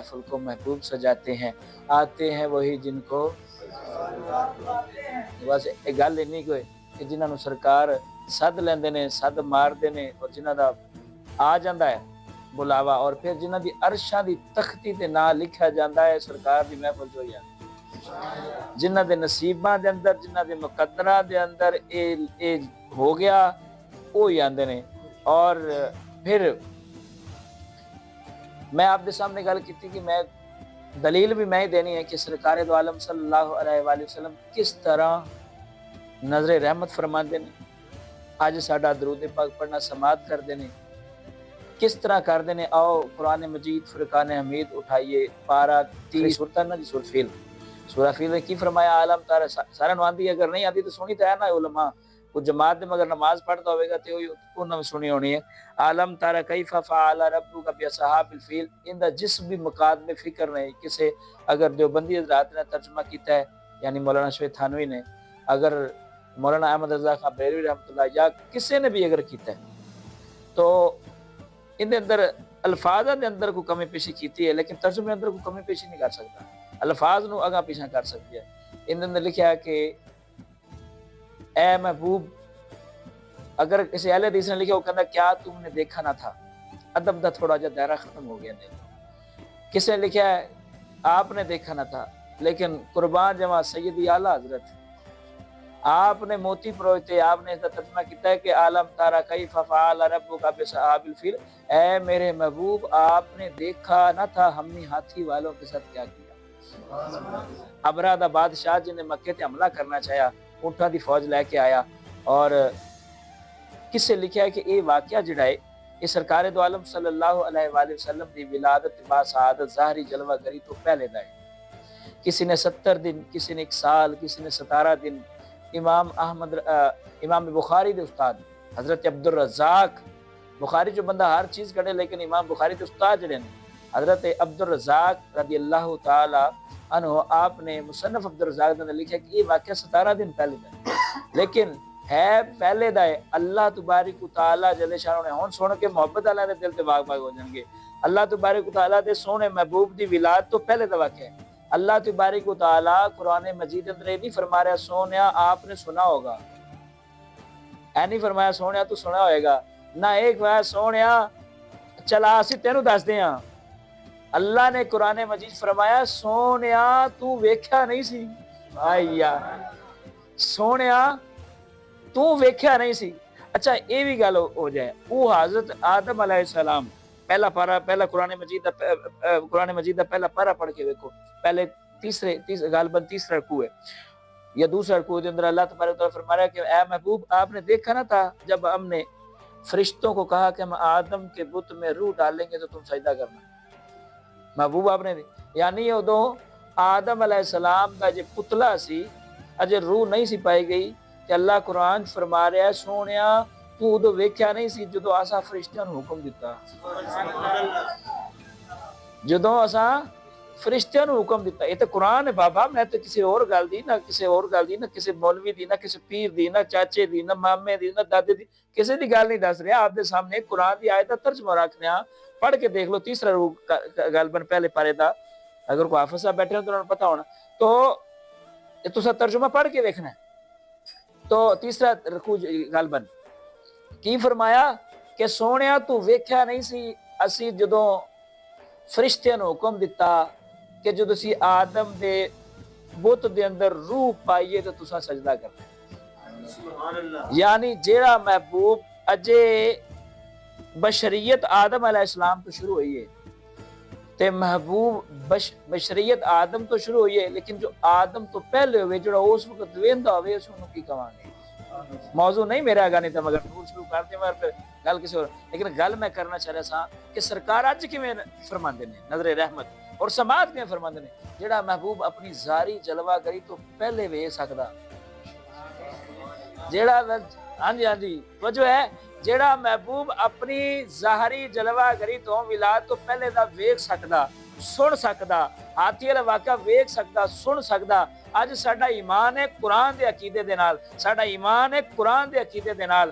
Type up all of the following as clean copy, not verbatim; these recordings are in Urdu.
محفل کو محبوب سجاتے ہیں، آتے ہیں وہی جن کو بس گل اینی کوئی کہ جنہاں نو سرکار سد لیندے نے، سد ماردے نے، اور جنہاں دا آ جاندا ہے بلاوا، اور پھر جنہاں دی عرشاں دی تختی تے نام لکھیا جاندا ہے سرکار دی محفل جو یا جنہاں دے نصیباں دے اندر، جنہاں دے مقدراں دے اندر اے ہو گیا وہ ہی آندے نے۔ اور پھر میں آپ دے سامنے گل کیتی کہ میں دلیل بھی میں ہی دینی ہے کہ سرکار دو عالم صلی اللہ علیہ وآلہ وسلم کس طرح نظر رحمت فرماندے نے، اج ساڈا درود پاک پڑھنا سماعت کردے نے، کس طرح کردے نے۔ آؤ قرآن مجید فرقان حمید اٹھائیے، پارہ 30 سورۃ نا جی، سورۃ فیل، سورہ فیل نے کی فرمایا، عالم تارا سارا نو آندی، اگر نہیں آتی تو سنی تو ہے نا علماء کو، جماعت میں مگر نماز پڑھتا ہوئے گا تو انہوں نے سنی ہونی ہے۔ عالم تارا کیف فعل ربک باصحاب الفیل، ان دا جس بھی مقاد میں فکر نہیں، کسے اگر دیوبندی حضرات نے ترجمہ کیتا ہے یعنی مولانا شفیع تھانوی نے، اگر مولانا احمد رضا خان بریلوی رحمۃ اللہ یا کسی نے بھی اگر کیتا ہے تو ان دے اندر الفاظ دے اندر کوئی کمی پیشی کیتی ہے، لیکن ترجمے دے اندر کوئی کمی پیشی نہیں کر سکتا، الفاظ نو اگاں پیچھا کر سکتی ہے۔ ان دے اندر لکھا ہے کہ اے محبوب، اگر کسی اہل حدیث نے لکھا وہ کہنا کیا تم نے دیکھا نہ تھا، ادب دا تھوڑا جا دائرہ ختم ہو گیا نہیں۔ کسی نے لکھا ہے آپ نے دیکھا نہ تھا، لیکن قربان جمع سیدی اعلیٰ حضرت آپ نے موتی پروئے، آپ نے اس کا ترجمہ کیتا ہے کہ عالم تارا کیف فعل ربک باصحاب الفیل، اے میرے محبوب آپ نے دیکھا نہ تھا ہم نے ہاتھی والوں کے ساتھ کیا کیا۔ ابرہ دا بادشاہ جنہیں مکے تے حملہ کرنا چاہیا، اونٹاں دی فوج لے کے آیا، اور کس سے لکھا ہے کہ یہ واقعہ جڑا ہے یہ سرکار دو عالم صلی اللہ علیہ وآلہ وسلم دی ولادت با سعادت ظاہری جلوہ گری تو پہلے دا ہے۔ کسی نے 70 دن، کسی نے 1 سال، کسی نے 17 دن۔ امام بخاری دے استاد حضرت عبدالرزاق، بخاری جو بندہ ہر چیز کڑے، لیکن امام بخاری دے استاد جڑے ہیں حضرت عبدالرزاق رضی اللہ تعالی عنہ، آپ نے مصنف عبدالرزاق نے لکھا کہ یہ واقعہ 17 دن پہلے دا ہے، لیکن ہے پہلے دا ہے۔ اللہ تبارک و تعالی جل شانہ نے ہون سن کے محبت اللہ دے دل تے باغ باغ ہو جان گے۔ اللہ تبارک و تعالی دے سونے محبوب دی ولادت تو پہلے دا واقعہ ہے۔ اللہ تبارک و تعالی قرآن مجید اندر یہ نہیں فرما رہا سونیا آپ نے سنا ہوگا، اے نہیں فرمایا سونیا تو سنا ہوئے گا، نہ ایک بار سونیا چلا اسی تینوں دس دے ہاں۔ اللہ نے قرآن مجید فرمایا سونیا تو ویکھیا نہیں سی، آئیا سونیا تو ویکھیا نہیں سی۔ اچھا یہ بھی گل ہو جائے، وہ حضرت آدم علیہ السلام پہلا پارہ، پہلا قرآن مجید دا پہلا پارہ پڑھ کے دیکھو، پہلے تیسرے غالباً تیسرا رکوع ہے یا دوسرا رکوع دے اندر اللہ تبارک و تعالیٰ فرما رہا ہے کہ اے محبوب آپ نے دیکھا نہ تھا جب ہم نے فرشتوں کو کہا کہ ہم آدم کے بت میں روح ڈالیں گے تو تم سجدہ کرنا۔ محبوب آپ نے یعنی ادو آدم علیہ السلام کا جو پتلا سی اجے روح نہیں سی پائی گئی، کہ اللہ قرآن فرما رہا ہے سونیا تو ادو ویکھیا نہیں سی جدو اسا فرشتیاں نو حکم دیتا، جدو اسا فرشتیاں نو حکم دیتا۔ یہ تو قرآن ہے بابا، میں تو کسی اور گل دی نہ کسی اور گل دی، نہ کسی مولوی دی، نہ کسی پیر دی، نہ چاچے دی، نہ مامے دی، نہ دادے دی، کسی دی گل نہیں دس رہا، آپ دے سامنے قرآن دی آیت دا ترجمہ رکھ رہا، پڑھ کے دیکھ لو تیسرا روح غالباً پہلے پارے دا، اگر کوئی حافظ صاحب بیٹھے ہو تو انہوں نے پتا ہونا، تو تسا ترجمہ پڑھ کے دیکھنا ہے۔ تو تیسرا رکوع غالباً کی فرمایا کہ سونیا تو ویکھیا نہیں سی اسی جدوں فرشتیاں نو حکم دیتا کہ جدو سی آدم دے بت دے اندر روح پائیے تو تسا سجدہ کرنا۔ یعنی جیڑا محبوب اجے بشریت آدم علیہ السلام تو شروع ہوئی ہے، تے محبوب بشریت آدم تو شروع ہوئی ہے، لیکن جو آدم تو پہلے ہوئے جڑا اس وقت ویندا ہوئے اس انہوں کی کہاں گے۔ موضوع نہیں میرا آگا نہیں تھا مگر نور شروع کر دیں مگر پھر گل کسی اور، لیکن گل میں کرنا چاہ رہا سا کہ سرکار اج کیویں فرماندے نے نظر رحمت اور سماعت کیویں فرماندے نے، جڑا محبوب اپنی ظاہری جلوہ گری تو پہلے ویکھ سکدا، جڑا ہاں جی وجہ ہے جڑا محبوب اپنی ظاہری جلوہ گری تو ولادت تو پہلے دا ویکھ سکدا، ਸੁਣ ਸਕਦਾ, ਹਾਥੀ ਵਾਲਾ ਵਾਕਿਆ ਵੇਖ ਸਕਦਾ, ਸੁਣ ਸਕਦਾ। ਅੱਜ ਸਾਡਾ ਈਮਾਨ ਹੈ ਕੁਰਾਨ ਦੇ ਅਕੀਦੇ ਦੇ ਨਾਲ, ਸਾਡਾ ਈਮਾਨ ਹੈ ਕੁਰਾਨ ਦੇ ਅਕੀਦੇ ਦੇ ਨਾਲ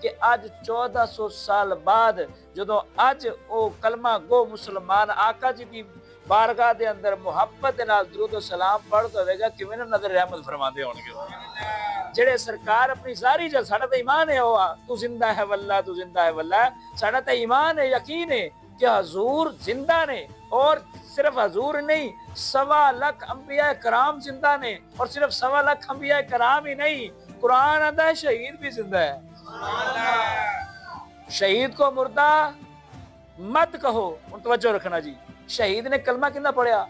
ਕਿ ਅੱਜ 1400 ਸਾਲ ਬਾਅਦ ਜਦੋਂ ਅੱਜ ਉਹ ਕਲਮਾ ਗੋ ਮੁਸਲਮਾਨ ਆਕਾ ਜੀ ਦੀ ਬਾਰਗਾਹ ਦੇ ਅੰਦਰ ਮੁਹੱਬਤ ਦੇ ਨਾਲ ਦਰੂਦ ਸਲਾਮ ਪੜ੍ਹਦਾ ਹੋਵੇਗਾ, ਕਿਵੇਂ ਨਾ ਨਜ਼ਰ ਰਹਿਮਤ ਫਰਮਾਉਂਦੇ ਹੋਣਗੇ। ਜਿਹੜੇ ਸਰਕਾਰ ਆਪਣੀ ਜ਼ਾਰੀ ਜਲ, ਸਾਡਾ ਤਾਂ ਈਮਾਨ ਹੈ ਉਹ ਤੂੰ ਜ਼ਿੰਦਾ ਹੈ ਵੱਲਾ, ਤੂੰ ਜ਼ਿੰਦਾ ਹੈ ਵੱਲਾ। ਸਾਡਾ ਤਾਂ ਈਮਾਨ ਹੈ, ਯਕੀਨ ਹੈ کہ حضور زندہ نے، اور صرف حضور نہیں 1.25 لاکھ انبیاء کرام زندہ نے، اور صرف 1.25 لاکھ انبیاء کرام ہی نہیں، قرآن آتا ہے شہید بھی زندہ ہے۔ شہید کو مردہ مت کہو، توجہ رکھنا جی۔ شہید نے کلمہ کتنا پڑھیا؟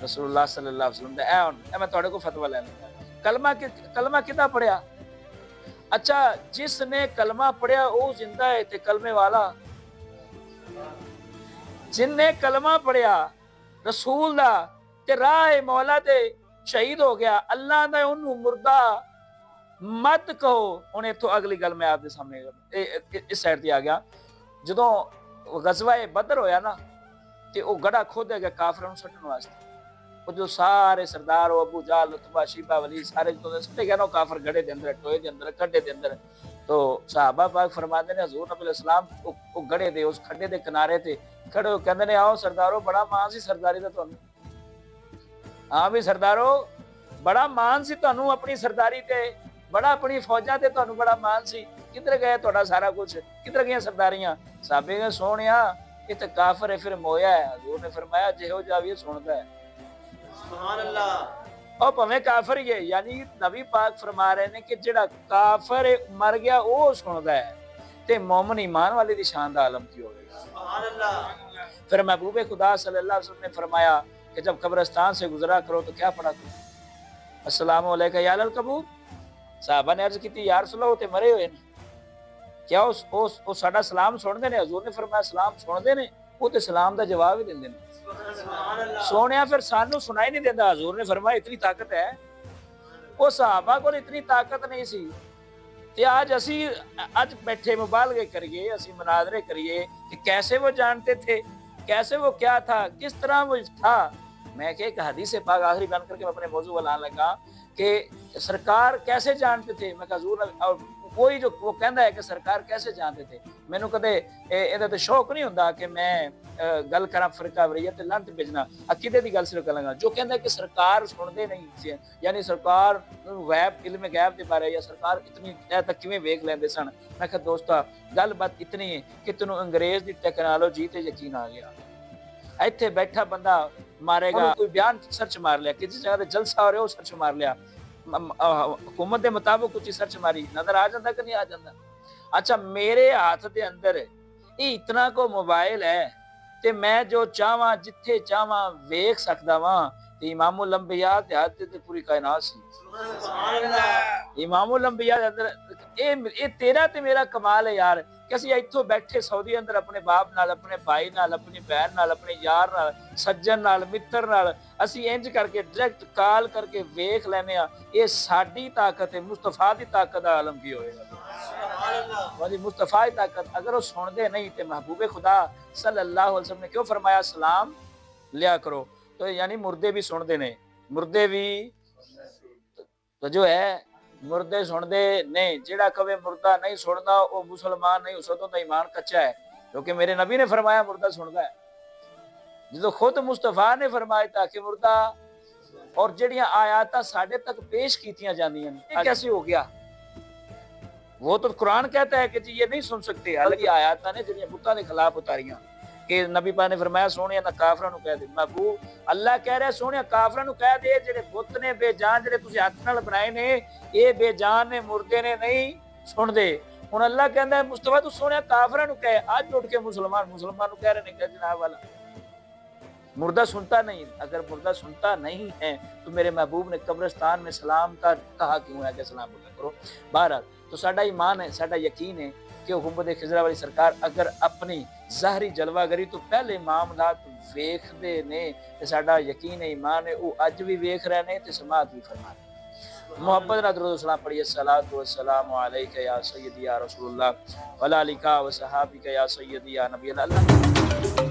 رسول اللہ صلی اللہ علیہ وسلم اے میں تھوڑے کو فتوہ لینا، کلمہ کتنا پڑھیا؟ اچھا جس نے کلمہ پڑھیا وہ زندہ ہے تے کلمے والا؟ جن نے کلمہ پڑھیا رسول دا تے راہ مولا تے شہید ہو گیا، اللہ نے انہوں مردہ مت کہو۔ انہیں تو اگلی گل میں آپ دے سامنے اس سائڈ دیا گیا، جدوں غزوہ بدر ہویا نا تے وہ گڑا کھود ہے گیا کافروں سٹن واسطے، وہ جو سارے سردار ابو جہل عتبہ شیبہ ولید سارے جو سٹے گئے نا کافر گڑے دے اندر، ٹوئے دے اندر، کھڈے دے اندر۔ تو صحابہ پاک فرماندے نے حضور نبی علیہ السلام وہ گڑے دے اس کھڈے دے کنارے تے کھڑے ہو کہندے نے آؤ سردارو بڑا مان سی سرداری دا تانوں، ہاں بھی سردارو بڑا مان سی تانوں اپنی سرداری تے، بڑا اپنی فوجاں تے تانوں بڑا مان سی، کدھر گئے تہاڈا سارا کچھ، کدھر گئیاں سرداریاں؟ صحابے نے سونیا یہ تے کافر ہے، پھر مویا ہے۔ حضور نے فرمایا جہو جا بھی سندا ہے، سبحان اللہ، اور پویں کافر ہی ہے، یعنی نبی پاک فرما رہے ہیں کہ جڑا کافر مر گیا وہ سندا ہے تے مومن ایمان والے دی شان دا عالم کی ہوگا، سبحان اللہ۔ پھر محبوب خدا صلی اللہ علیہ وسلم نے فرمایا کہ جب قبرستان سے گزرا کرو تو کیا پڑھا کرو؟ السلام علیکم یا القبور۔ صحابہ نے عرض کی تھی یا رسول اللہ تے مرے ہوئے نے، کیا وہ ساڈا سلام سن دے نے؟ حضور نے فرمایا سلام سن دے نے، وہ تے سلام دا جواب ہی دیندے نے۔ سونیا پھر سانو سنائی نہیں دیندہ۔ حضور نے فرمایا اتنی طاقت ہے، وہ صحابہ کو اتنی طاقت نہیں سی کہ آج بیٹھے مبالغے کریے، اسی مناظرے کریے کہ کیسے وہ جانتے تھے، کیسے وہ کیا تھا، کس طرح وہ تھا۔ میں کہ ایک حدیث پاک آخری بیان کر کے میں اپنے موضوع والا لگا کہ سرکار کیسے جانتے تھے۔ میں کہا حضور کوئی جو وہ کہندا ہے کہ سرکار کیسے جانتے تھے، مینوں کدے اے تے شوق نہیں ہوندا کہ میں گل کراں فرقہ واریت تے لعنت بھیجنا، عقیدے دی گل صرف کراں۔ جو کہندا ہے کہ سرکار سنتے نہیں سی، یعنی سرکار غیب علم غیب دے بارے یا سرکار اتنی تک کیویں ویکھ لیندے سن۔ میں کہ دوستا گل بات اتنی ہے کہ تینوں انگریز دی ٹیکنالوجی تے یقین آ گیا۔ ایتھے بیٹھا بندہ مارے گا، کوئی بیان سرچ مار لیا، کسی جگہ تے جلسہ ہو رہا وہ سرچ مار لیا، حکومت دے مطابق کچھ سرچ ماری، نظر آ جاتا کہ نہیں آ جاتا؟ اچھا میرے ہاتھ دے اندر یہ اتنا کو موبائل ہے تے میں جو چاہواں جتھے چاہواں ویکھ سکدا واں۔ تے امام الانبیاء دے ہاتھ تے پوری کائنات سی، سبحان اللہ۔ امام الانبیاء دے اندر اے تیرا تے میرا کمال ہے یار کہ اسی ایتھوں بیٹھے سعودی اندر اپنے باپ نال، اپنے بھائی نال، اپنی بہن نال، اپنے یار نال، سجن نال، متر نال اسی انج کر کے ڈائریکٹ کال کر کے ویکھ لینے ہاں۔ یہ ساڈی طاقت ہے، مصطفیٰ دی طاقت دا عالم کی ہوئے گا، سبحان اللہ۔ وہی مصطفیٰ دی طاقت اگر وہ سن دے نہیں تے محبوب خدا صلی اللہ علیہ وسلم نے کیوں فرمایا سلام لیا کرو؟ تو یعنی مردے بھی سن دے نے، مردے بھی تو جو ہے مردے سن دے نہیں۔ جیڑا کبھی مردہ نہیں سندا وہ مسلمان نہیں، اس وقت ایمان کچا ہے، کیونکہ میرے نبی نے فرمایا مردہ سندا ہے۔ جدو خود مصطفیٰ نے فرمایا تھا کہ مردہ، اور جڑیاں آیاتاں ساڈے تک پیش کیتیاں جاندیاں یہ کیسے ہو گیا؟ وہ تو قرآن کہتا ہے کہ جی یہ نہیں سن سکتے، حالانکہ آیاتاں نے جڑیاں بتاں دے خلاف اتاریاں کہ نبی پاک نے فرمایا سونے نہ کافراں نو کہہ دے۔ محبوب اللہ کہہ رہا ہے سونے کافراں نو کہہ دے جڑے بت نے بے جان، جڑے تسی ہاتھ نال بنائے نے یہ بے جان نے، مردے نے نہیں سن دے۔ ہن اللہ کہندا ہے مصطفیٰ تو سونے کافراں نو کہے، اج اٹھ کے مسلمان نو کہہ رہے ہیں کہ جناب والا مردہ سنتا نہیں۔ اگر مردہ سنتا نہیں ہے تو میرے محبوب نے قبرستان میں سلام کا کہا کیوں ہے کہ سلام بولا کرو؟ بہرحال تو ساڈا ایمان ہے، ساڈا یقین ہے کہ حکومت خضرا والی سرکار اگر اپنی ظاہری جلوہ گری تو پہلے معاملات ویکھ دے نے تے ساڈا یقین ہے، ایمان ہے، وہ اج بھی ویکھ رہے نے تے سماعت بھی فرما رہے۔ محبت نہ درود و سلام پڑھیے. الصلاۃ والسلام علیک یا سیدی یا رسول اللہ وعلی آلک و صحابک یا سیدی یا نبی اللہ.